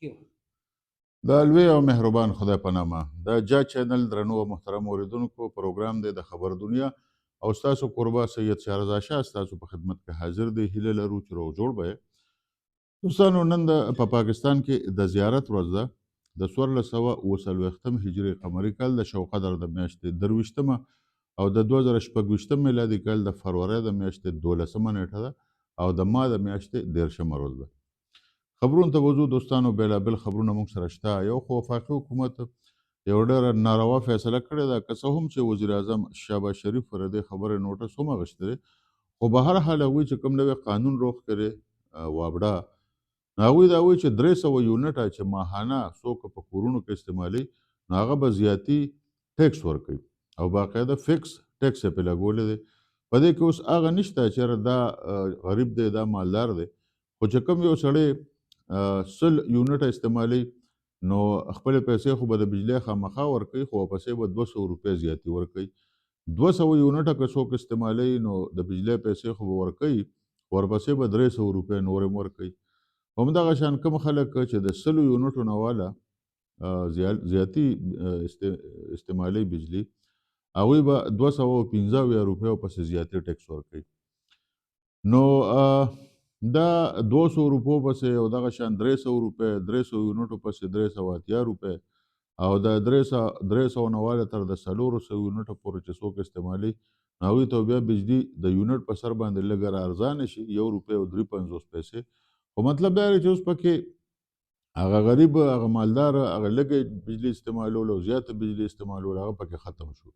کیو. د لوی او مهربان خدای په نامه د جا چینل درنو او محترم اوریدونکو پروګرام دی د خبر دنیا او ستاسو قربا سید شهرزاد شاه ستاسو په خدمت کې حاضر دی. هیله لرو چې روغ جوړ به دوستانو. نن په پاکستان کې د زیارت ورځ ده. د 1440 هجري قمري کال د شوقدر د میاشتې 23 او د 2026 میلادي کال د فروری د میاشتې 12 نیټه ده او د ما د میاشتې 13 ورځ ده. خبرونو ته وضو دوستانو، بیلابل خبرونه موږ سره شته. یو خو وفاقي حکومت یو ډېره ناروا فیصله کړې ده، که څه هم چې وزیر اعظم شهباز شریف پر دې خبرې نوټس هم اخیستی دی، خو به هر حال هغوی چې کوم نوی قانون روغ کړی وابډا، نو هغوی دا وایي چې 300 یونټه چې ماهانه څوک په کورونو کې استعمالي، نو هغه به زیاتي ټیکس ورکوي او باقاعده فکس ټیکس یې پرې لګولی دی. په دې کې اوس هغه نشته چې دا غریب دی دا مالدار دی، خو چې کوم یو سړی 100 یونټه استعمالي نو خپل پیسې خو به د بجلی خامخا ورکوي، خو ورپسې به 200 روپۍ زیاتي ورکوي. 200 یونټه که څوک استعمالي نو د بجلی پیسې خو به ورکوي، ورپسې به 300 روپۍ نورې هم ورکوي. همدغه شان کوم خلک چې د 100 یونټو نه واله زیاتي استعمالي بجلی، هغوی به 215 روپۍ ورپسې زیاتي ټیکس ورکوي. نو دا 200 روپو پسې او دغه شان 300 روپۍ، 300 یونټو پسې 380 روپۍ او د 300 نه واله تر د 400 یونټو پورې چې څوک استعمالي، هغوی ته بیا بجلي د یونټ په سر باندې لږه را ارزانه شي، 1 روپۍ او 53 پیسې. خو مطلب دا دی چې اوس پکې هغه غریب، هغه مالدار، هغه لږه بجلي استعمالول او زیاته بجلي استعمالول، هغه پکې ختم شو.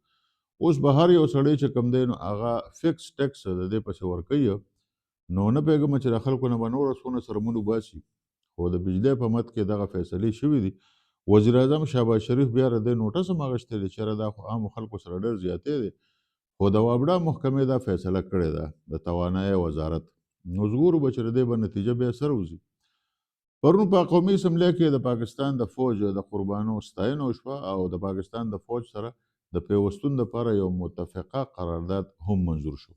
اوس به هر یو سړی چې کوم دی نو هغه فکس ټیکس د دې پسې ورکوي. نو نه پوهېږم چې د خلکو نه به نوره څونه سرمون وباسي، خو د بجلی په مد کې دغه فیصلې شوي دي. وزیر اعظم شهباز شریف بیا د دې نوټس هم اخیستی دی چې دا خو عامو خلکو سره ډېر زیاتی دی، خو د وابډا محکمې دا فیصله کړې ده د توانایي وزارت. نو زغورو به چې د دې به نتیجه بیا سره وځي. پرون په قومي اسمبلۍ کې د پاکستان د فوج د قربانو ستاینه وشوه او د پاکستان د فوج سره د پیوستون لپاره یو متفقه قرارداد هم منظور شو.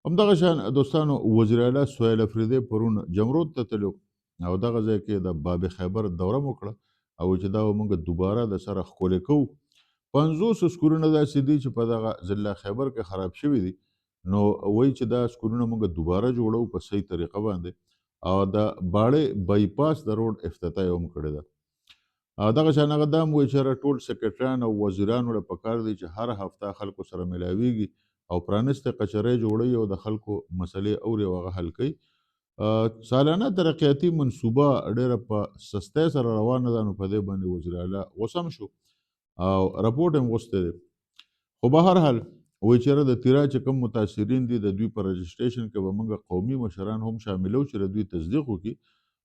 همدغه شان دوستانو، وزیر اعلی سهیل افریدی پرون جمرود ته تلو او دغه ځای کې د باب خیبر دوره مو کړه او چې دا موږ دوباره د سره ښکلې کوو. 50 سکولونه داسې دي چې په دغه ضلع خیبر کې خراب شوي دي، نو وایي چې دا سکولونه موږ دوباره جوړو په صحیح طریقه باندې، او د باړې بایپاس د روډ افتتاح هم کړې ده. دغه شان هغه دا هم وایي چې ټول سکرټریان او وزیرانو له پکار دی چې هر هفته خلکو سره ملاویږي او پرانستې قچرۍ جوړوي او د خلکو مسلې اوري او هغه حل کوي. سالانه ترقیاتي منصوبه ډېره په سستۍ سره روانه ده، نو په دې باندې وزیر اعلی غوسه شو او رپورټ هم غوښتی دی. خو به هر حال وایي چې د تیرا چې کوم متاثرین دي د دوی په رجسټریشن کې به موږ قومي مشران هم شاملو چې د دوی تصدیق وکړي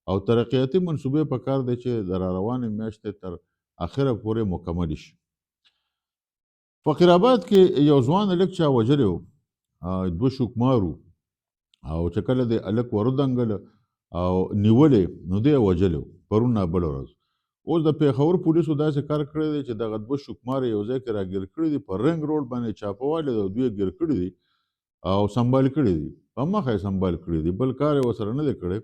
او ترقیاتي منصوبې په کار دی چې د را روانې میاشتې تر اخره پورې مکمل شي. فقیر آباد کې یو ځوان هلک چا وژلی و، 2 شوکمارو او چې کله د هلک ورودنګله او نیولې نو دی یې وژلی و پرون نابله ورځ. اوس د پېښور پولیسو داسې کار کړی دی چې دغه 2 شوکمار یو ځای کې راګیر کړي دي، په رنګ روډ باندې چاپهوالې ده، دوی یې ګیر کړي دي او سنبال کړي دي، په مخه یې سنبال کړي دي، بل کار یې ورسره نه دی کړی.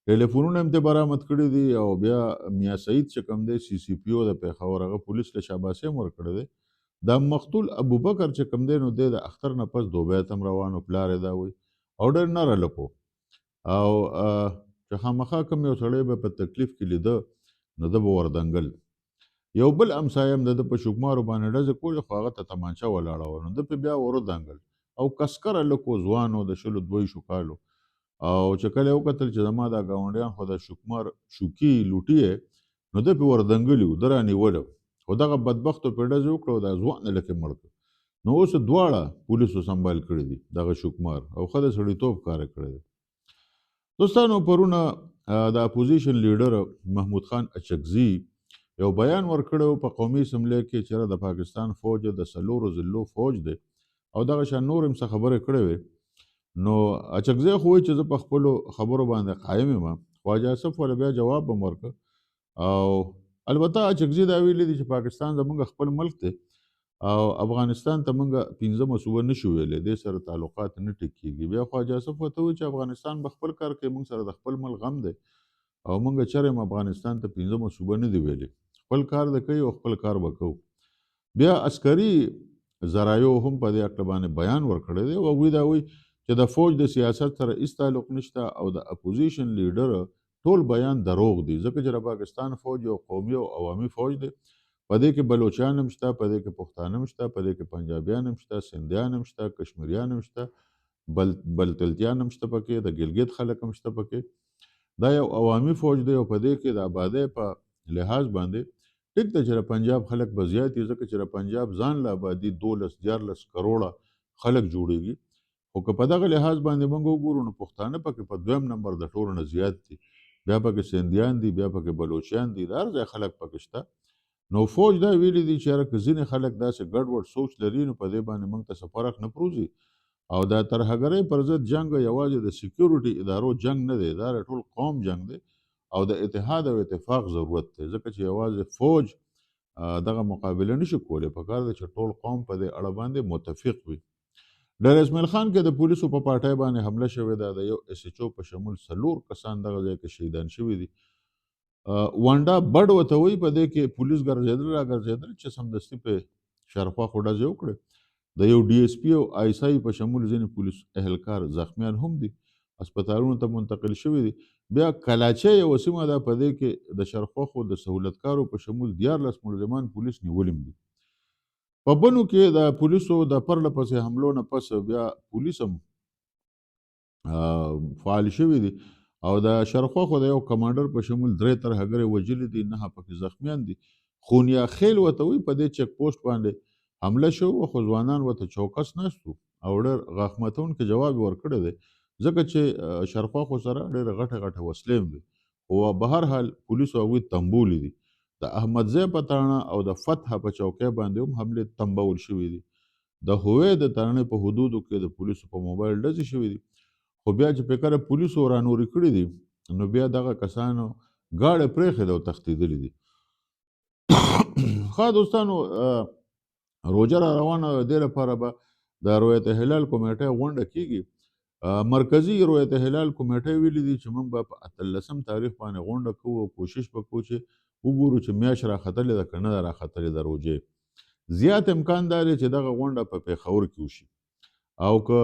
ټلیفونونه هم ترې برامد کړي دي او بیا میاں سعید چې کوم دی CCPO د پېښور، هغه پولیس له شاباسي هم ورکړی دی. دا مقتول ابوبکر چې کوم دی نو دی د اختر نه پس دوبۍ ته هم روان و، پلار یې دا وایي او ډېر نر هلک و او چې خامخا کوم یو سړی به په تکلیف کې لیده نو ده به وردنګل. یو بل همسایه هم د ده په شوکمارو باندې ډزې کولې، خو هغه ته تمانچه ولاړه وه، نو ده پې بیا وردنګل او کسکر هلک و، ځوان و، د 22 کالو. او چې کله یې وکتل چې زما دا ګاونډیان خو د شوکمار شوکي لوټي یې، نو ده پې وردنګلي و، ده رانیولی و، خو دغه بدبختو پې ډزې وکړه او دا ځوان هلک یې مړ کړ. نو اوس دواړه پولیسو سنبال کړي دي دغه شوکمار او ښه د سړیتوب کار یې کړی دی. دوستانو، پرونه د اپوزیشن لیډر محمود خان اچکزي یو بیان ورکړی و په قومي اسمبلۍ کې چې د پاکستان فوج د 4 ضلعو فوج دی او دغه شان نور هم څه خبرې کړې وې. نو اچکزی خو وایي چې زه په خپلو خبرو باندې قایم یم، خواجه اسف ورله بیا جواب هم ورکړ او البته اچکزي دا ویلي دي چې پاکستان زموږ خپل ملک دی او افغانستان ته موږ 15 صوبه نشو ویلی، دې سره تعلقات نه ټیک کېږي. بیا خواجه اسف ورته وایي چې افغانستان به خپل کار کوي، موږ سره د خپل ملک غم دی او موږ چرې افغانستان ته 5مه صوبه نه دی ویلي. خپل کار د کوي او خپل کار به کوو. بیا عسکري ذرایعو هم په دې هکله باندې بیان ورکړی دی او هغوی دا وایي چې د فوج د سیاست سره هېڅ تعلق نشته او د اپوزیشن لیډر ټول بیان دروغ دی، ځکه چې د پاکستان فوج یو قومي او عوامي فوج دی. په دې کې بلوچان هم شته، په دې کې پښتانه هم شته، په دې کې پنجابیان هم شته، سندیان هم شته، کشمیریان هم شته، بلتلتیان هم شته پکې، د ګلګت خلک هم شته پکې. دا یو عوامي فوج دی او په دې کې د آبادۍ په لحاظ باندې ټیک ده چې د پنجاب خلک به زیات دي، ځکه چې د پنجاب ځان له آبادي 12-14 کروړه خلک جوړیږي. خو که په دغه لحاظ باندې موږ وګورو نو پښتانه پکې په 2م نمبر د ټولو نه زیات دي، بیا پکې سندیان دي، بیا پکې بلوچیان دي، د هر ځای خلک پکې شته. نو فوج دا ویلي دي چې یاره که ځینې خلک داسې ګډوډ سوچ لري نو په دې باندې موږ ته څه فرق نه پروزي. او دا ترهګرۍ پر ضد جنګ یوازې د سکیورټي ادارو جنګ نه دی، دا د ټول قوم جنګ دی او د اتحاد او اتفاق ضرورت دی، ځکه چې یوازې فوج دغه مقابله نشي کولی. په کار ده چې ټول قوم په دې اړه باندې متفق وي. ډیر اسماعیل خان کې د پولیسو په پاټۍ باندې حمله شوې ده، د یو اس ایچ او په شمول 4 کسان دغه ځای کې شهیدان شوي دي. وانډا بډ ورته وایي، په دې کې پولیس ګرځېدل راګرځېدل چې سمدستي په شاوخوا خو ډزې وکړې. د یو ډي اس پي او آی اس آی په شمول ځینې پولیس اهلکار زخمیان هم دي، هسپتالونو ته منتقل شوي دي. بیا کلاچۍ یوه سیمه ده، په دې کې د شرخوخو د سهولتکارو په شمول 14 ملزمان پولیس نیولي دي. په بنو کې د پولیسو د پرله پسې حملو نه پس بیا پولیس هم فعال شوي دي او د شرخوخو د یو کمانډر په شمول 3 ترهګرې وژلي دي، 9 پکې زخمیان دي. خونیا خیل ورته وایي، په دې چک پوسټ باندې حمله شوې، خو ځوانان ورته چوکس ناست وو او ډېر غاښ ماتونکی جواب یې ورکړی دی، ځکه چې شرخوخو سره ډېرې غټه غټه وسلې هم دي. خو به هر حال پولیسو هغوی تنبولي دي. د احمدزی په تاڼه او د فتح په چوکۍ باندې هم حملې تنبول شوي دي. د هوې د تاڼې په حدودو کې د پولیسو په موبایل ډزې شوي دي. خو بیا چې فکر پولیسو رانوري کړي دي نو بیا دغه کسانو گاډه پرېښې ده او تښتېدلي دي. ښه دوستانو، روژه را روانه ده، دې لپاره به د رویت هلال کمیټۍ غونډه کیږي. مرکزي رویت هلال کمیټۍ ویلي دي چې موږ به په 18 تاریخ باندې غونډه کوو او کوشش به کوو چې وګورو چې میاشت راختلې ده که نه ده راختلې ده روژې. زیات امکان دا دی چې دغه غونډه په پېښور کې وشي او که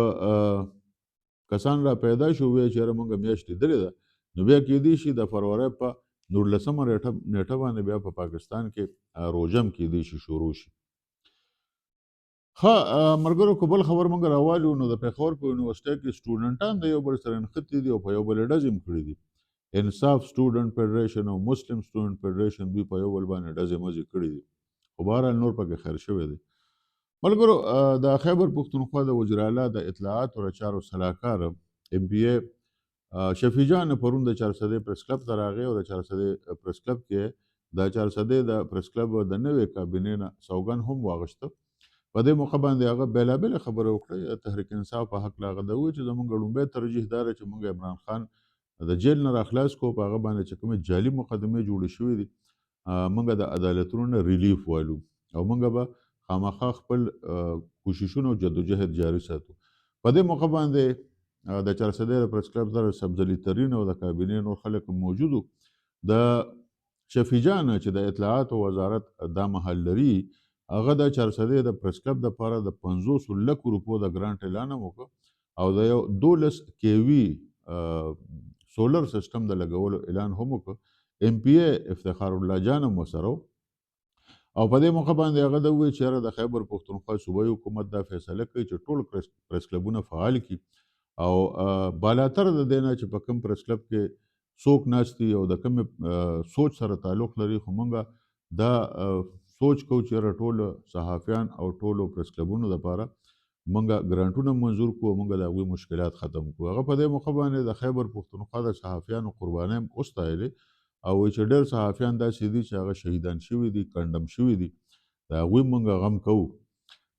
کسان را پیدا شو وایي چې یاره موږ میاشت لیدلې ده، نو بیا کیدای شي د فروری په 19مه نیټه باندې بیا په پاکستان کې روژه هم کیدای شي شروع شي. ښه ملګرو، که بل خبر موږ راوالو نو د پېښور په یونیورسټۍ کې سټوډنټان د یو بل سره نښتي دي او په یو بل ډزې هم کړي دي. انصاف سټوډنټ فیډریشن او مسلم سټوډنټ فیډریشن دوی په یو بل باندې ډزې مزې کړي دي، خو بهرحال نور پکې خیر شوی دی. ملګرو، د خیبر پښتونخوا د وزیر اعلی د اطلاعاتو او چارو صلاحکار ام پی ای شفیع جان پرون د چارسدې پریس کلب ته راغی او د چارسدې پریس کلب کې د چارسدې د پریس کلب د نوې کابینې نه سوګند هم واغشته. په دې موقع باندې هغه بېلابېلې خبرې وکړې. تحریک انصاف په حق هغه د وایي چې زموږ لومړی ترجیح دا دی چې موږ عمران خان د جیل نه راخلاص کړو، په هغه باندې چې کومې جعلي مقدمې جوړې شوې دي موږ د عدالتونو نه ریلیف والو او موږ به خامخا خپل کوششونه او جدوجهد جاري ساتو. په دې موقع باندې د چارسدې د پریس کلب سره سبزلي ترین او د کابینې نور خلک موجودو. د شفیع جان چې د اطلاعاتو وزارت دا محل لري، هغه د چارسدې د پریس کلب دپاره د 500 لکو روپو د ګرانټ اعلان هم وکړ او د یو 12 کیوي سولر سیسټم د لګولو اعلان هم وکړ. ام پی ای افتخار الله جان هم ورسره او په دې موقع باندې هغه د وویل چې یاره د خیبر پښتونخوا صوبایي حکومت دا فیصله کوي چې ټول پریس کلبونه فعال کړي او بالاتر د دې نه چې په کوم پریس کلب کې څوک ناست دي او د کوم سوچ سره تعلق لري، خو موږ دا سوچ کوو چې یاره ټول صحافیان او ټولو پریس کلبونو دپاره موږ ګرانټونه منظور کړو او موږ د هغوی مشکلات ختم کړو. هغه په دې موقع باندې د خیبر پښتونخوا د صحافیانو قربانۍ هم وستایلې او چې ډېر صحافیان داسې دي چې هغه شهیدان شوي دي، کنډم شوي دي، د هغوی موږ غم کوو.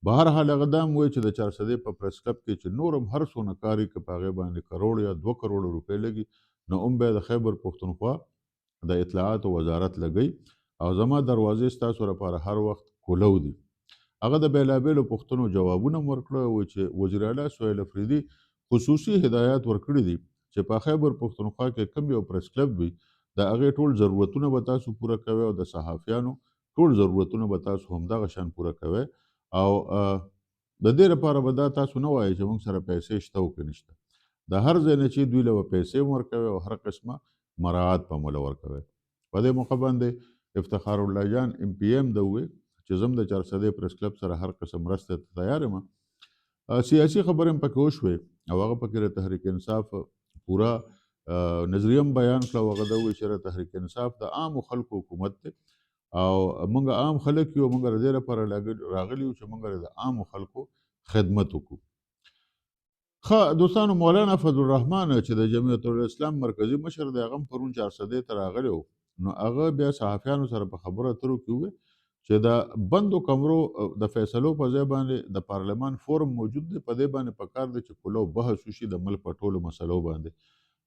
به هر حال هغه دا هم وایي چې د چارسدې په پریس کلب کې چې نور هم هر څونه کار یې که په هغې باندې کروړ یا 2 کروړه روپۍ لګي نو هم به د خیبر پښتونخوا د اطلاعاتو وزارت لګوي او زما دروازې ستاسو لپاره هر وخت کولو دي. هغه د بېلابېلو پوښتنو جوابونه هم ورکړه او چې وزیر اعلی سهیل افریدي خصوصي هدایات ورکړي دي چې په خیبر پښتونخوا کې کوم یو پریس کلب وي د هغې ټول ضرورتونه به تاسو پوره کوئ او د صحافیانو ټول ضرورتونه به تاسو همدغه شان پوره کوئ او د دې لپاره به دا تاسو نه وایئ چې موږ سره پیسې شته او که نشته. د هر ځای نه چې دوی له به پیسې هم ورکوئ او هر قسمه مراعات به مو له ورکوئ. په دې موقع باندې افتخار الله جان ام پی ایم ده وویل چې زه هم د چارسدې پریس کلب سره هر قسم مرستې ته تیار یم. سیاسي خبرې هم پکې وشوې او هغه پکې د تحریک انصاف پوره نظریه هم بیان کړه او هغه ده وویل چې تحریک انصاف د عامو خلکو حکومت دی او موږ عام خلک یو، موږ د دې لپاره راغلي یو چې موږ د عامو خلکو خدمت وکړو. ښه دوستانو، مولانا فضل الرحمن چې د جمعیت الاسلام مرکزي مشر دی، هغه هم پرون چارسدې ته راغلی و. نو هغه بیا صحافیانو سره په خبرو اترو کې وویل چې د بندو کمرو د فیصلو په ځای باندې د پارلمان فورم موجود دی، په دې باندې پکار دی چې کلو بحث وشي د ملک په ټولو مسلو باندې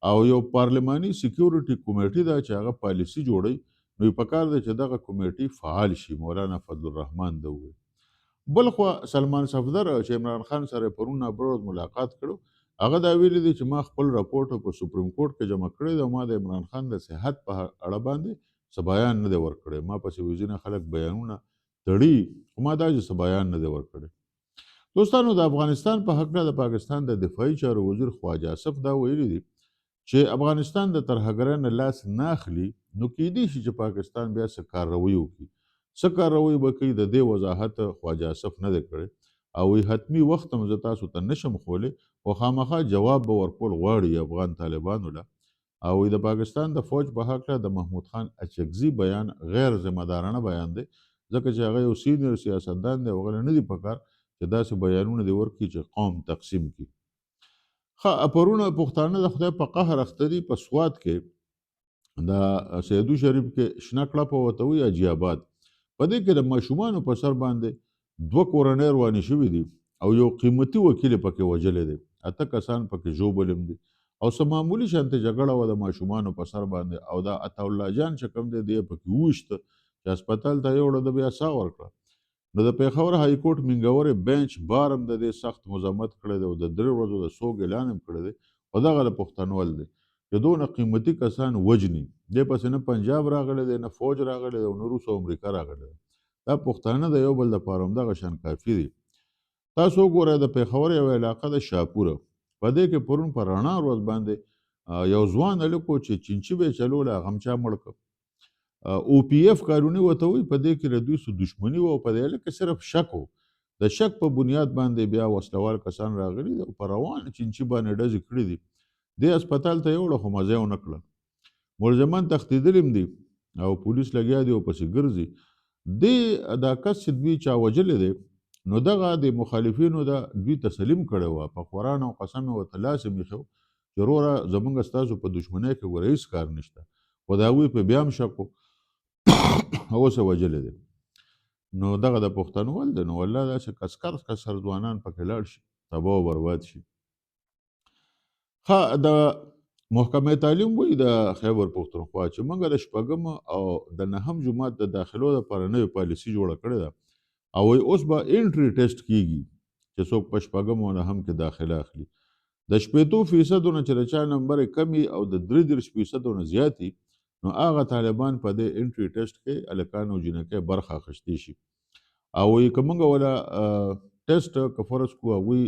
او یو پارلماني سیکیورټي کمیټي ده چې هغه پالیسي جوړوي، نو پکار دی چې دغه کمیټي فعال شي. مولانا فضل الرحمن ده وویل. بل خو سلمان صفدر چې عمران خان سره پرون نابرد ملاقات کړو، هغه دا ویلي دی چې ما خپل راپورټ په سپریم کورټ کې جمع کړی دی او ما د عمران خان د صحت په اړه باندې څه بیان نه دی ورکړی. ما پسې وزینه خلک بیانونه تړي خو ما دا چې څه بیان نه دی ورکړی. دوستانو، د افغانستان په هکله د پاکستان د دفاعي چارو وزیر خواجه اسف دا ویلي دی چې افغانستان د ترهګرۍ نه لاس نه اخلي، نو کیدای شي چې پاکستان بیا څه کاروي وکړي. څه کاروي به کوي، د دې وضاحت خواجه اسف نه دی کړی او وی حتمي وخت هم زه تاسو ته نشم ښولی خو خامخا جواب به ورکول غواړي افغان طالبانو له. او د پاکستان د فوج په هکله د محمود خان اچکزي بیان غیر ذمه دارانه بیان دی، ځکه چې هغه یو سینیر سیاستدان دی او هغه نه دي پکار چې داسې بیانونه دې ورکړي چې قوم تقسیم کړي. ښه پرونه پښتانه د خدای په قهر اخته دي په سوات کې د سیدو شریف کې شنه کړپه ورته وایي حاجي آباد. په دې کې د ماشومانو په سر باندې 2 کورنۍ روانې شوي دي او یو قیمتي وکیل پکې وژلی دی، 8 کسان پکې ژوبل هم دي او څه معمولي شانتې جګړه وه د ماشومانو په سر باندې او دا عطاالله جان چې کوم دی دی پکې وویشته چې هسپتال ته یوړه، د بیا ساه ورکړه. نو د پیښور های کورټ منګورې بینچ بار هم د دې سخت مزاحمت کړی دی او د 3 ورځو د سوګ اعلان هم کړی دی. خو دغه د پښتنول دی چې دونه قیمتي کسان وجني، دې پسې نه پنجاب راغلی دی نه فوج راغلی دی او نه روس او امریکا راغلی دی. دا پښتانه د یو بل دپاره همدغه شان کافي دي. تاسو وګورئ د پیښور یوه علاقه د شاپوره، په دې کې پرون په رڼا ورځ باندې یو ځوان هلک و چې چینچي به یې چلوله، هغه هم چا مړ کړ. او پی اف قانوني ورته وایي، په دې کې له دوی څه دښمني وه او په دې هلک کې صرف شک و. د شک په بنیاد باندې بیا وسلوال کسان راغلي دي او په روان چینچي باندې ډزې کړي دي. دې هسپتال ته یوړه خو مزه یې ونه کړه. ملزمان تښتېدلي هم دي او پولیس لګیا دي او پسې ګرځي. دا کس چې دوی چا وژلی دی، نو دغه د مخالفینو دوی تسلیم کړی وه، په قرآن او قسم یې ورته لاس یې ایښی و چې وروره زموږ ستاسو په دښمنۍ کې ګوره هېڅ کار نشته، خو د هغوی په بیا هم شک و او اوس یې وژلی دی. نو دغه د پښتنول دی، نو والله داسې کسر ځوانان پکې لاړ شي، تباه و برباد شي. ښه د محکمه تعلیم وایي د خیبر پښتونخوا چې موږ د 6م او د 9م جماعت د داخلو لپاره نوې پالیسي جوړه کړې ده او وایي اوس به انټري ټیسټ کیږي چې څوک په 6م او 9م کې داخله اخلي. د 80% نه چې د چا نمبر کم او د 33% نه زیات وي، نو هغه طالبان په دې انټري ټیسټ کې هلکان او جینکۍ برخه اخیستی شي. او وایي که موږ وله ټیسټ که فرض کړو هغوی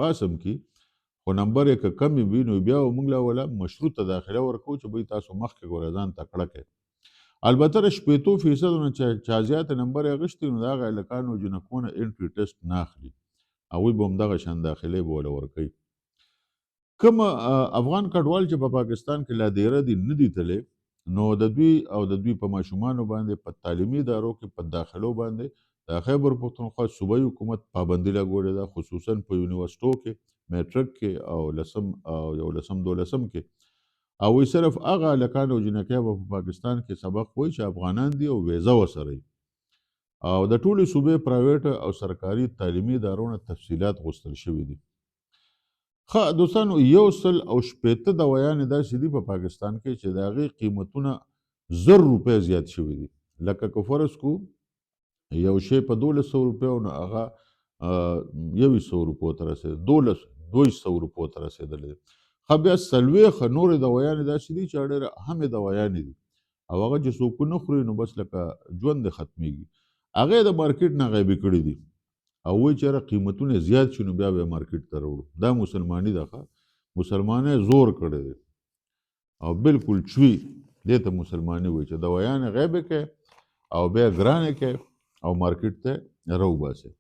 پاس هم کړي خو نمبر یې که کم وي، نو بیا موږ له وله مشروطه داخله ورکوو چې بهی تاسو مخکې ګوره ځان تکړه کړئ. البته د 80% نه چا زیات نمبر یې اخیستی، نو د هغه هلکانو او جینکو نه انټري ټیسټ نه اخلي، هغوی به همدغه شان داخلې به وله ورکوي. کوم افغان کډوال چې په پاکستان کې لا دیره دي نه دي تللی، نو د دوی او د دوی په ماشومانو باندې په تعلیمي ادارو کې په داخلو باندې د خیبر پښتونخوا صوبایي حکومت پابندي لګولې ده، خصوصا په یونیورسټو کې، میټرک کې او 10م او 11م 12م کې. او وایي صرف هغه هلکان او جینکۍ به په پاکستان کې سبق وایي چې افغانان دي او ویزه ورسره وي. او د ټولې صوبې پرایویټ او سرکاري تعلیمي ادارو نه تفصیلات غوښتل شوي دي. ښه دوستانو، 180 دوايانې داسې دي په پاکستان کې چې د هغې قیمتونه 1000 روپۍ زیات شوي دي. لکه که فرض کړو یو شی په 1200 روپیو، نو هغه 2100 روپو ته رسېدلی، 2200 روپو ته رسېدلی دی. ښه بیا څلوېښت نورې دوایانې داسې دي چې ډېرې اهمې دوایانې دي او هغه چې څوک ونه خوري نو بس لکه ژوند یې ختمېږي. هغه یې د مارکېټ نه غیبې کړي دي او وایي چې یاره قیمتونه زیات شي نو بیا به یې مارکېټ ته راوړو. دا مسلماني ده ښه، مسلمانۍ زور کړی دی او بالکل چوي دې ته مسلماني وایي چې دوایانې غیبې کوي او بیا یې ګرانې کوي او مارکېټ ته راوباسي.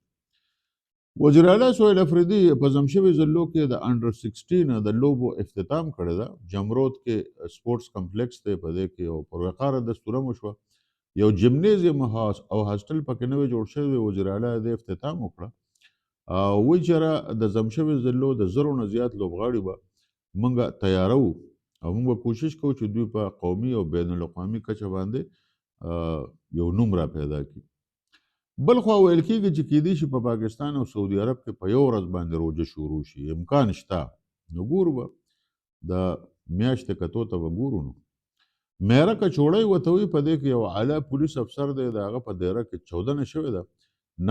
وزیر اعلی سهیل افریدي په ضم شوي ضلعو کې د انډر 16 د لوبو افتتام کړی ده. جمرود کې سپورټس کمپلیکس دی، په دې کې یو پروقاره دستوره وشوه، یو جمنیزیم او هاسټل پکې نوی جوړ شوی دی. وزیر اعلی د افتتام وکړه او وایي چې د ضم شوي ضلعو د 1000 نه زیات لوبغاړي به موږ تیارو او موږ به کوشش کوو چې دوی په قومي او بین الاقوامي کچه باندې یو نوم را پیدا کړي. بل خوا ویل کېږي چې کیدای شي په پاکستان او سعودي عرب کې په یو ورځ باندې روژه شروع شي، امکان شته. نو ګورو به د میاشتې کتو ته به ګورو. نو میره کچوړی ورته وایي، په دې کې یو اعلی پولیس افسر دی، د هغه په دیره کې چاودنه شوې ده.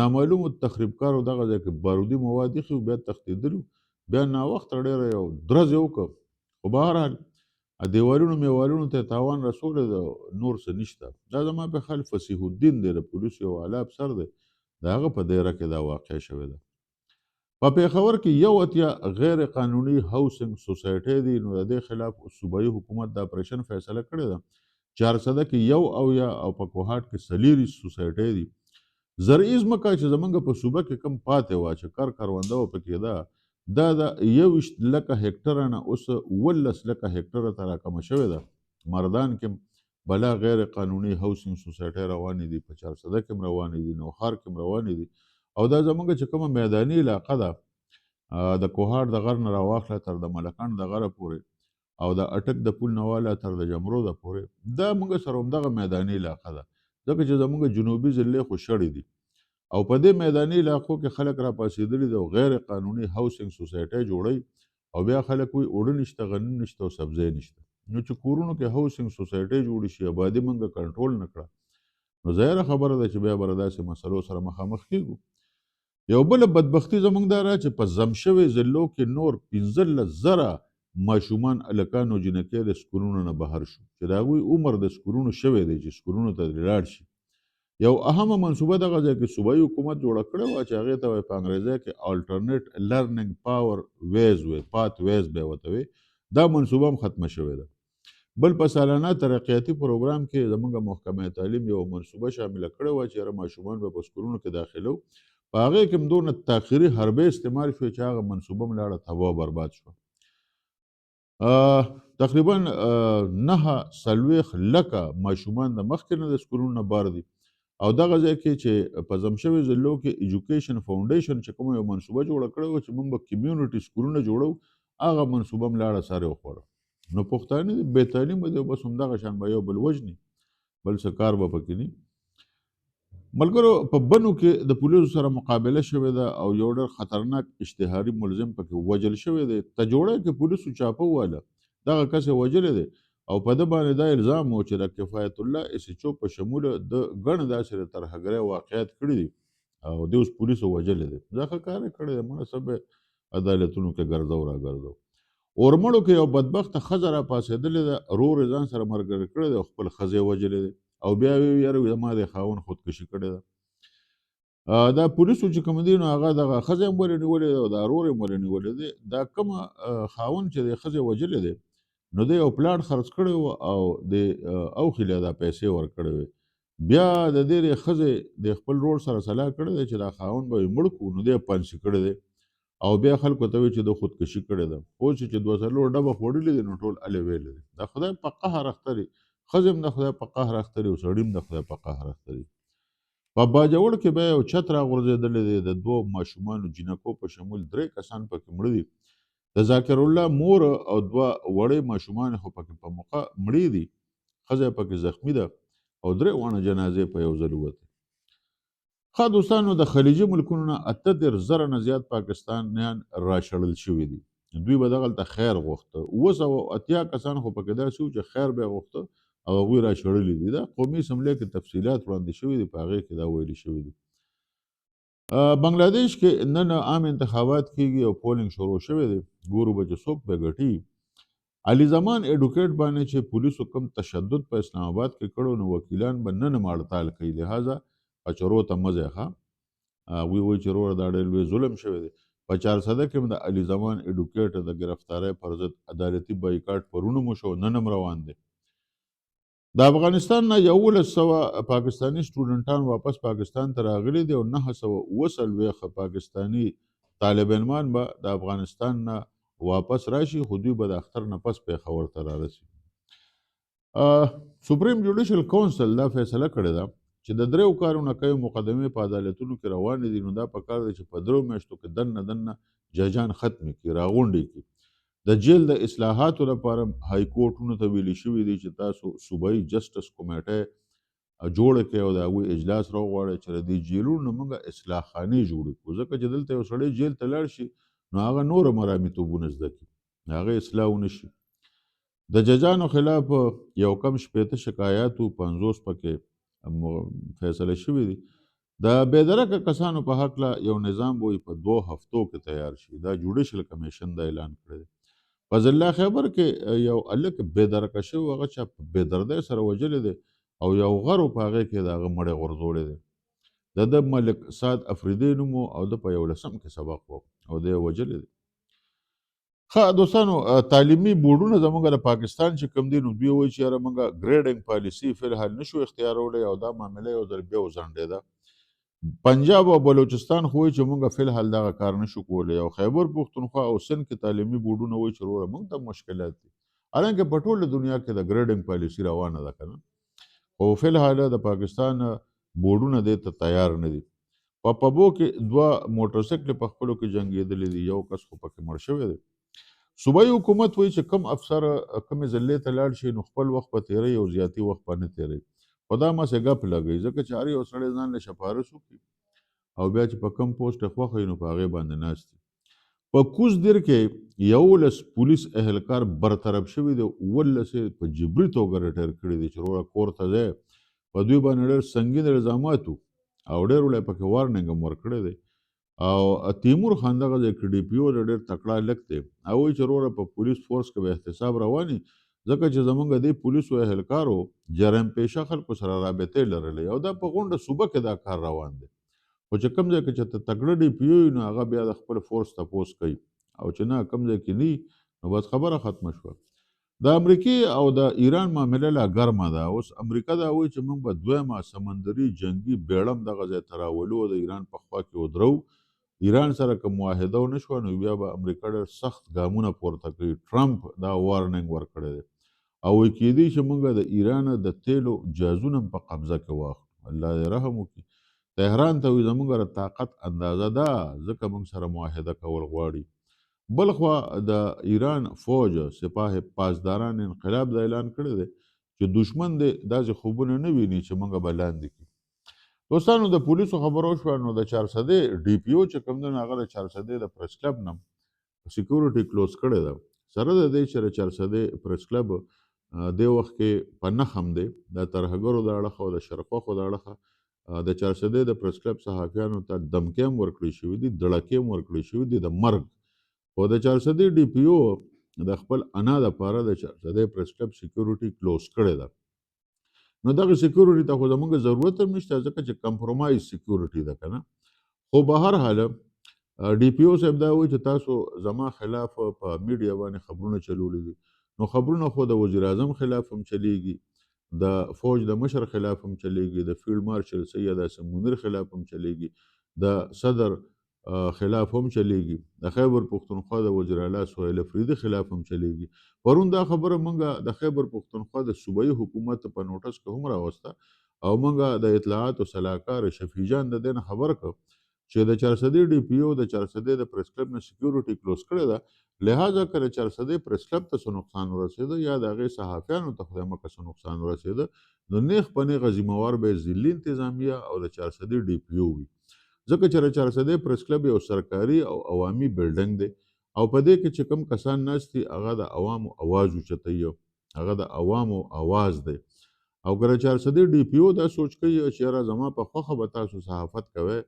نامعلومو تخریبکارو دغه ځای کې بارودي مواد ایښي وو، بیا تښتېدلي، بیا ناوخته ډېره یو درز یې وکړ، خو بهرحال دیوالونو میوالونو ته تاوان رسولی ده، نور څه نشته. دا زما په خیال فصیح الدین دی، د پولیسو یو اعلی افسر دی، د هغه په دیره کې دا واقع شوې ده. په پېښور کې 81 غیر قانوني هاوسنګ سوسایټۍ دي. نو د دې خلاف صوبایي حکومت د اپریشن فیصله کړې ده. 400 کې 71 او په کوهاټ کې 40 سوسایټۍ دي. زرعي ځمکه چې زمونږ په صوبه کې کم پاتې وه چې کرونده وه پکې ده، دا د 21 لکه هکټره نه اوس 19 لکه هکټره ته راکمه شوې ده. مردان کې بلا غیر قانوني هاوسنګ سوسایټۍ روانې دي، په 400 کې هم روانې دي، نوښار کې هم روانې دي. او دا زمونږ چې کومه میداني علاقه ده، د کوهاټ د غر نه راواخله تر د ملکنډ د غره پورې او د اټک د پول نه واله تر د جمروده پورې، دا موږ سره همدغه میداني علاقه ده، ځکه چې زمونږ جنوبي ضلعې خو شړې دي او په دې میداني علاقو کې خلک را پاسېدلي دي او غیر قانوني هاوسنګ سوسایټۍ جوړوي او بیا خلک وایي اوړه نشته، غنم نشته او سبزی نشته. نو چې کورونو کې هاوسنګ سوسایټۍ جوړې شي، آبادي موږ کنټرول نه کړه، نو ظاهره خبره ده چې بیا به له داسې مسلو سره مخامخ کېږو. یو بله بدبختي زموږ دا ده چې په ضم شوي ضلعو کې نور 15,000 ماشومان هلکان او جنکۍ د سکولونو نه بهر شو، چې د هغوی عمر د سکولونو شوی دی چې سکولونو ته ترې لاړ شي. یو اهمه منصوبه دغه ځای کې صوبایي حکومت جوړه کړې وه چې هغې ته وایي په انګریزۍ کې الټرنیټ لرننګ پاور ویز وی پات ویز به یې ورته وایي. دا منصوبه هم ختمه شوې ده. بل په سالانه ترقیاتي پروګرام کې زموږ محکمه تعلیم یو منصوبه شامله کړې وه چې یاره ماشومان به په سکولونو کې داخلو، په هغې کې هم دونه تاخیري حربې استعمال شوې چې هغه منصوبه هم لاړه تباه او برباد شوه. تقریبا 49 لکه ماشومان د مخکې نه د سکولونو نه بار دي. او دغه ځای کې چې په ضم شوي ضلعو کې ایجوکیشن فاونډیشن چې کومه یو منصوبه جوړه کړې وه چې موږ به کمیونټي سکولونه جوړو، هغه منصوبه هم لاړه سر یې وخوړه. نو پښتانه دي بې تعلیمه دي او بس همدغه شان به یو بل وژني، بل څه کار به پکې نه. ملګرو په بنو کې د پولیسو سره مقابله شوې ده او یو ډېر خطرناک اشتهاري ملزم پکې وژل شوی دی. تجوړی کې پولیسو چاپه وواله، دغه کس یې وژلی دی او په ده باندې دا الزام و چې د کفایت الله ایس ایچ او په شموله د ګڼ داسې د ترهګرۍ واقعیت کړي دي او دی اوس پولیسو وژلی دی. دا ښه کار یې کړی دی، مړه سبه عدالتونو کې ګرځو را ګرځو. اورمړو کې یو بدبخته ښځه را پاڅېدلې ده، ورور یې ځان سره ملګری کړی دی او خپل ښځه یې وژلی دی او بیا وایي یاره زما د خاوند خودکشي کړې ده. دا پولیسو چې کوم دي نو هغه دغه ښځه یې هم ولې نیولې ده او دا ورور یې هم ولې نیولی دی. دا کومه خاوند چې د ښځې وژلی دی نو دی یو پلاټ خرڅ کړی و او د اوښې له دا پیسې ورکړې وې. بیا د دې ښځې د خپل ورور سره صلاح کړې ده چې دا خاوند به یې مړ کړو، نو دی یې پانسي کړی دی او بیا خلکو ته وایي چې د خودکشي کړې ده. اوس چې 2 ډبه خوړلي دي نو ټول هلې ویلې دي. د خدای په قهر اخته دي، ښځې هم د خدای په قهر اخته دي او سړي هم د خدای په قهر اخته دي. په باجوړ کې بیا یو چت راغورځېدلی دی، د 2 ماشومانو جینکو په شمول 3 کسان پکې مړه دي. د ذاکر الله مور او 2 وړې ماشومان خو پکې په موقع مړې دي، ښځه پکې زخمي ده او 3 واړه جنازې په یو ځل ووتې. ښه دوستانو، د خلیجي ملکونو نه 78,000 نه زیات پاکستانیان راشړل شوي دي. دوی به دغلته خیر غوښته. 280 کسان خو پکې داسې وو چې خیر به یې غوښته او هغوی راشړلي دي. دا قومي اسمبلۍ کې تفصیلات وړاندې شوي دي، په هغې کې دا ویلي شوي دي. بنگلاديش کې نن عام انتخابات کېږي او پولینګ شروع شوی دی. ګورو به چې څوک به ګټي. علي زمان ایډوکیټ باندې چې پولیسو کم تشدد په اسلام آباد کې کړو نو وکیلان به نن هم هړتال کوي، لهذا کچرو ته مه ځئ ښه. هغوی وایي چې وروره دا ډېر لوی ظلم شوی دی. په چارسده کې هم د علي زمان ایډوکیټ د ګرفتارۍ پر ضد عدالتي بایکاټ پرون هم وشو، نن هم روان دی. د افغانستان نه 1100 پاکستاني سټوډنټان واپس پاکستان ته راغلي دي او 940 پاکستاني طالب علمان به د افغانستان نه واپس راشي، خو دوی به د اختر نه پس پېښور ته رارسي. سپریم جوډیشل کونسل دا فیصله کړې ده چې د 3 کارونه کوي مقدمې په عدالتونو کې روانې دي، نو دا پکار دی چې په 3 میاشتو کې دننه ججان ختم کړي، راغونډې کړي. د جیل د اصلاحاتو لپاره های کورټونو ته ویلي شوي دي چې تاسو صوبایي جسټس کمیټه جوړه کړئ او د هغوی اجلاس راوغواړئ چې د دې جیلونو نه موږ اصلاح خانې جوړې کړو، ځکه چې دلته یو سړی جیل ته لاړ شي نو هغه نوره مرامیتوبونه زده کړي، هغه اصلاح ونه شي. د ججانو خلاف یو کم 80 شکایات و، 50 پکې فیصله شوي دي. د بېدرکه کسانو په هکله یو نظام به په 2 هفتو کې تیار شي، دا جوډیشل کمیشن دا اعلان کړی دی. فضل الله خیبر کې یو هلک بېدرکه شوی، هغه چا په بېدردۍ سره وژلی دی او یو غر په هغې کې د هغه مړی غورځولی دی. د ملک سعد افریدی نوم او د په 11 کې سبق و او دی یې وژلی دی. ښه دوستانو، تعلیمي بورډونه زموږ د پاکستان چې کوم دي نو دوی وایي چې یاره موږ ګریډینګ پالیسي فی الحال نشو اختیارولی او دا معامله یو ځل بیا وځنډېده. پنجاب او بلوچستان خو وایي چې موږ فی الحال دغه کار نشو کولی، او خیبر پښتونخوا او سند کې تعلیمي بورډونه وایي چې وروره موږ ته مشکلات دي، حالانکه په ټوله دنیا کې د ګریډینګ پالیسي روانه ده که نه، خو فی الحال د پاکستان بورډونه دې ته تیار نه دي. په پبو کې 2 موټرسایکلې په خپلو کې جنګېدلې دي، یو کس خو پکې مړ شوی دی. صوبایي حکومت وایي چې کم افسر کمې ضلعې ته لاړ شي نو خپل وخت به تېروي او زیاتي وخت به نه تېروي، خو دا مسې ګپ لګوي، ځکه چې هر یو سړی ځان له شفارس وکړي او بیا چې په کم پوسټ یې خوښه وي نو په هغې باندې ناست دي. په کوز دیر کې 11 پولیس اهلکار برطرف شوي دي، 11 یې په جبري توګه ریټایر کړي دي چې وروره کور ته ځئ. په دوی باندې ډېر سنګین الزامات وو او ډېر وله یې پکې وارننګ هم ورکړی دی. او تیمور خان دغه ځای کې ډي پي او ډېر تکړه هلک دی، هغه وایي چې وروره په پولیس فورس کې به احتساب رواني، ځکه چې زموږ دې پولیسو اهلکارو جرم پیشه خلکو سره رابطې لرلې او دا په غونډه صوبه کې دا کار روان دی. خو چې کوم ځای کې چې ته تکړه ډي پي او نو هغه بیا د خپل فورس تپوس کوي، او چې نه کوم ځای کې نه نو بس خبره ختمه شوه. د امریکې او د ایران معامله لا ګرمه ده. اوس امریکا دا وایي چې موږ به 2 سمندري جنګي بیړه هم دغه ځای ته راولو او د ایران په خوا کې ودرو. ایران سره که معاهده ونه شوه نو بیا به امریکا ډېر سخت ګامونه پورته کوي. ټرمپ دا وارننګ ورکړی دی او وایي کیدای شي موږ د ایران د تیلو جهازونه هم په قبضه کې واخلو. الله دې رحم وکړي. تهران ته وایي زموږ د طاقت اندازه ده ځکه موږ سره معاهده کول غواړي. بل خوا د ایران فوج سپاه پاسداران انقلاب دا اعلان کړی دی چې دشمن دې داسې خوبونه نه ویني چې موږ به لاندې کړي. دوستانو، د پولیسو خبرو شوه نو د چارسدې ډي پي او چې کوم دی نو هغه د چارسدې د پریس کلب نه سیکورټي کلوز کړی ده. سره د دې چې د چارسدې پریس کلب دې وخت کې په نښم دی د ترهګرو د اړخه او د شرخوښو د اړخه د چارسدې د پریس کلب صحافیانو ته دمکې هم ورکړې شوي دي، دړکې هم ورکړې شوي دي د مرګ. خو د چارسدې ډي پي او د خپل انا دپاره د چارسدې پریس کلب سیکورټي کلوز کړی ده. نو دغه سیکورټي ته خو زموږ ضرورت هم نشته ځکه چې کمپرومایز سیکورټي ده که نه. خو به هر حال ډي پي او صاحب دا وایي چې تاسو زما خلاف په میډیا باندې خبرونه چلولی دي، نو خبرونه خو د وزیر اعظم خلاف هم چلیږي، د فوج د مشر خلاف هم چلیږي، د فیلډ مارشل سید حسن منیر خلاف هم چلیږي، د صدر خلاف هم چلیږي، د خیبر پښتونخوا د وزیر اعلی سهیل افریدي خلاف هم چلیږي. پرون دا خبره موږ د خیبر پښتونخوا د صوبایي حکومت په نوټس کې هم راوسته او موږ د اطلاعاتو سلاکار شفیع جان د دې نه خبر کړ چې د چارسدې ډي پي او د چارسدې د پریس کلب نه سیکورټي کلوز کړې ده، لهذا که د چارسدې پریس کلب ته څه نقصان ورسېده یا د هغې صحافیانو ته خدای مکړه څه نقصان ورسېده نو نیغ په نیغه ذمهوار به یې ضلعي انتظامیه او د چارسدې ډي پي او وي، ځکه چې د چارسدې پریس کلب یو سرکاري او عوامي بلډنګ دی او په دې کې چې کوم کسان ناست دي هغه د عوامو اواز اوچتوي، هغه د عوامو اواز دی. او که د چارسدې ډي پي او دا سوچ کوي چې یاره زما په خوښه به تاسو صحافت کوئ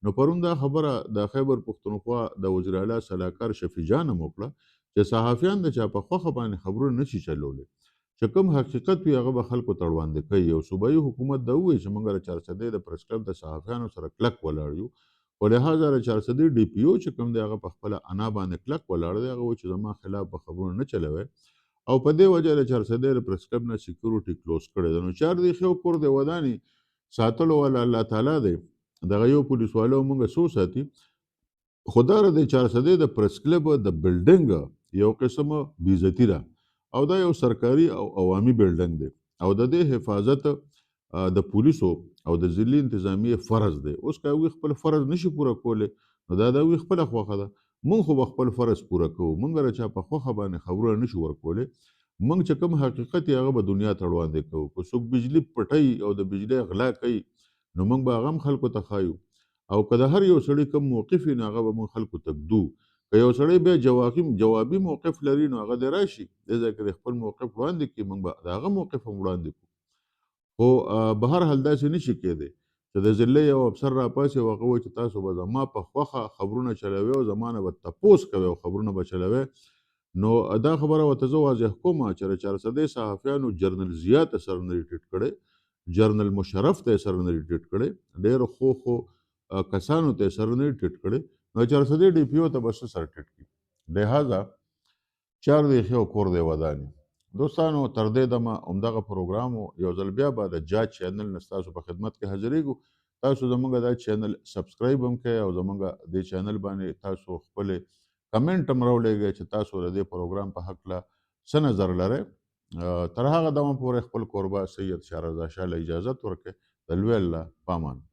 نو پرون دا خبره د خیبر پښتونخوا د وزیر اعلی سلاکار شفیع جان هم وکړه چې صحافیان د چا په خوښه باندې خبرونه نشي چلولی، چې کوم حقیقت وي هغه به خلکو ته وړاندې کوي. او صوبایي حکومت دا ووایي چې موږ د چارسدې د پریس کلب د صحافیانو سره کلک ولاړ یو، خو لهذا د چارسدې ډي پي او چې کوم دی هغه په خپله انا باندې کلک ولاړ دی. هغه وایي چې زما خلاف به خبرونه نه چلوئ، او په دې وجه د چارسدې د پریس کلب نه سکیورټي کلوز کړی دی. نو چاردیخي او کور د ودانې ساتلو والا الله تعالی دی، دغه یو پولیس والو موږ څو ساتي، خو دا د چارسدې د پریس کلب د بلډینګ یو قسم بېعزتي ده، او دا یو سرکاري او عوامي بلډینګ دی، او د دې حفاظت د پولیسو او د ضلعي انتظامیې فرض دی. اوس که هغوی خپل فرض نشي پوره کولی، نو دا د هغوی خپله خوښه ده. موږ خو به خپل فرض پوره کوو، موږ د چا په خوښه باندې خبرونه نشو ورکولی. موږ چې کوم حقیقت یې هغه به دنیا ته وړاندې کوو. که څوک بجلي پټوي او د بجلۍ غلا کوي، نو موږ به هغه هم خلکو ته ښایو، او که د هر یو سړي کوم موقف وي نو هغه به موږ خلکو ته ږدو. که یو سړی بیا جوابي موقف لري، نو هغه دې راشي دې ځای کې د خپل موقف وړاندې کړي، موږ به د هغه موقف هم وړاندې کړو. خو به هر حال داسې نشي کېدی چې د ضلعي یو افسر راپاڅي او هغه وایي چې تاسو به زما په خوښه خبرونه چلوئ او زما نه به تپوس کوئ او خبرونه به چلوئ. نو دا خبره ورته زه واضح کوم چې د چارسدې صحافیانو جرنل ضیا ته سر نه دی ټیټ کړی، جرنل مشرف ته یې سر نه دی ټیټ کړی، ډېرو ښو کسانو ته یې سر نه دی ټیټ کړی، نو چارسدې ډي پي او ته به څه سر ټیټ کړي. لهذا چاردیخي او کور دی ودانې. دوستانو تر دې دمه همدغه پروګرام یو ځل بیا به د جاج چینل نه ستاسو په خدمت کې حاضرېږو. تاسو زموږ دا چینل سبسکرایب هم کړئ او زموږ دې چینل باندې تاسو خپلې کمنټ هم راولېږئ چې تاسو د دې پروګرام په هکله څه نظر لرئ. تر هغه دمه پورې خپل کوربه سید شاه رضا شاه له اجازت ورکړئ. د لوی الله په امان.